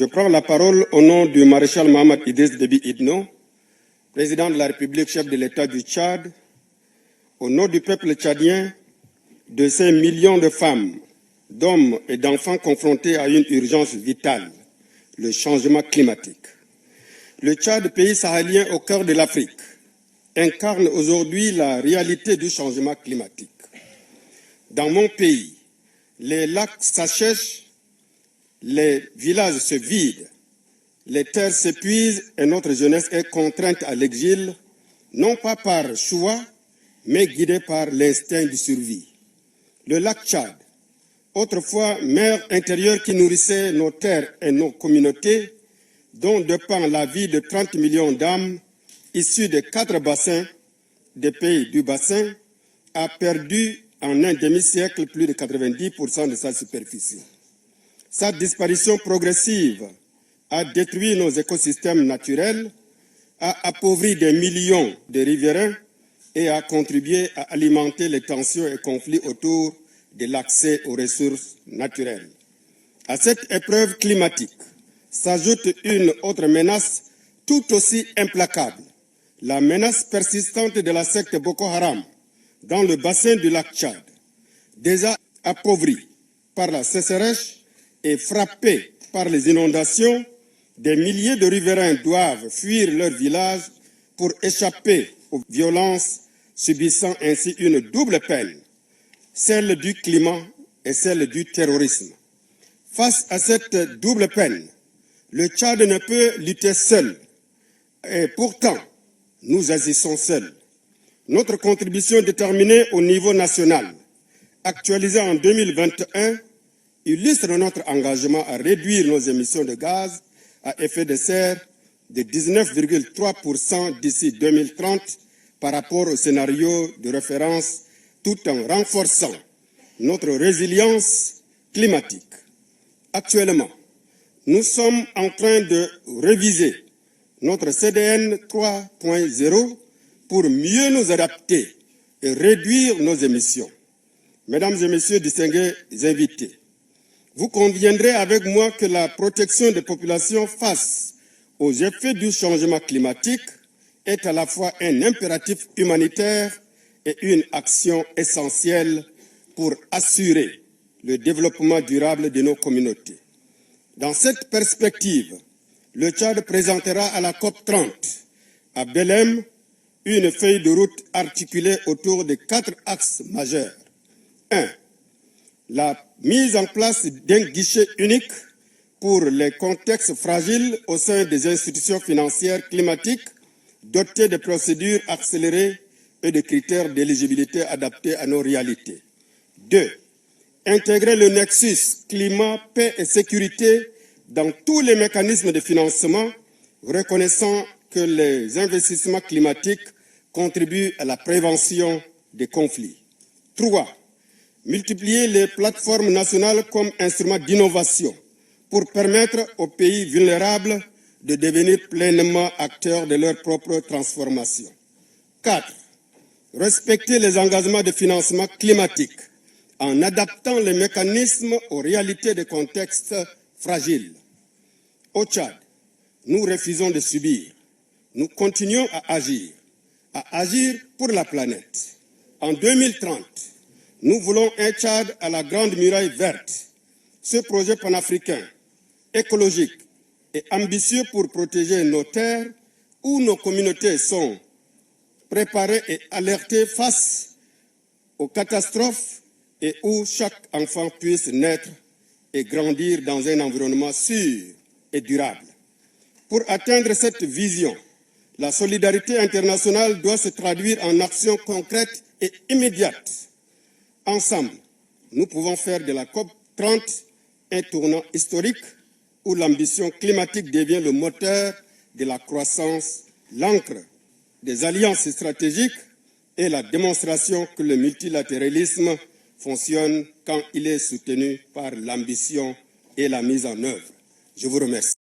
Je prends la parole au nom du maréchal Mohamed Idriss Déby Itno, président de la République, chef de l'État du Tchad, au nom du peuple tchadien, de ces millions de femmes, d'hommes et d'enfants confrontés à une urgence vitale, le changement climatique. Le Tchad, pays sahélien au cœur de l'Afrique, incarne aujourd'hui la réalité du changement climatique. Dans mon pays, les lacs s'assèchent, les villages se vident, les terres s'épuisent et notre jeunesse est contrainte à l'exil, non pas par choix, mais guidée par l'instinct de survie. Le lac Tchad, autrefois mer intérieure qui nourrissait nos terres et nos communautés, dont dépend la vie de 30 millions d'âmes issus des 4 bassins des pays du bassin, a perdu en un demi-siècle plus de 90% de sa superficie. Sa disparition progressive a détruit nos écosystèmes naturels, a appauvri des millions de riverains et a contribué à alimenter les tensions et conflits autour de l'accès aux ressources naturelles. À cette épreuve climatique s'ajoute une autre menace tout aussi implacable, la menace persistante de la secte Boko Haram dans le bassin du lac Tchad. Déjà appauvri par la sécheresse et frappé par les inondations, des milliers de riverains doivent fuir leur village pour échapper aux violences, subissant ainsi une double peine, celle du climat et celle du terrorisme. Face à cette double peine, le Tchad ne peut lutter seul, et pourtant, nous agissons seuls. Notre contribution déterminée au niveau national, actualisée en 2021, illustre notre engagement à réduire nos émissions de gaz à effet de serre de 19,3% d'ici 2030 par rapport au scénario de référence, tout en renforçant notre résilience climatique. Actuellement, nous sommes en train de réviser notre CDN 3.0 pour mieux nous adapter et réduire nos émissions. Mesdames et messieurs distingués invités, vous conviendrez avec moi que la protection des populations face aux effets du changement climatique est à la fois un impératif humanitaire et une action essentielle pour assurer le développement durable de nos communautés. Dans cette perspective, le Tchad présentera à la COP30 à Belém une feuille de route articulée autour de 4 axes majeurs. 1. La mise en place d'un guichet unique pour les contextes fragiles au sein des institutions financières climatiques dotées de procédures accélérées et de critères d'éligibilité adaptés à nos réalités. 2. Intégrer le nexus climat, paix et sécurité dans tous les mécanismes de financement, reconnaissant que les investissements climatiques contribuent à la prévention des conflits. 3. Multiplier les plateformes nationales comme instrument d'innovation pour permettre aux pays vulnérables de devenir pleinement acteurs de leur propre transformation. 4. Respecter les engagements de financement climatique en adaptant les mécanismes aux réalités des contextes fragiles. Au Tchad, nous refusons de subir. Nous continuons à agir pour la planète. En 2030, nous voulons un Tchad à la Grande Muraille Verte. Ce projet panafricain, écologique et ambitieux pour protéger nos terres où nos communautés sont préparées et alertées face aux catastrophes et où chaque enfant puisse naître et grandir dans un environnement sûr et durable. Pour atteindre cette vision, la solidarité internationale doit se traduire en actions concrètes et immédiates. Ensemble, nous pouvons faire de la COP30 un tournant historique où l'ambition climatique devient le moteur de la croissance, l'encre des alliances stratégiques et la démonstration que le multilatéralisme fonctionne quand il est soutenu par l'ambition et la mise en œuvre. Je vous remercie.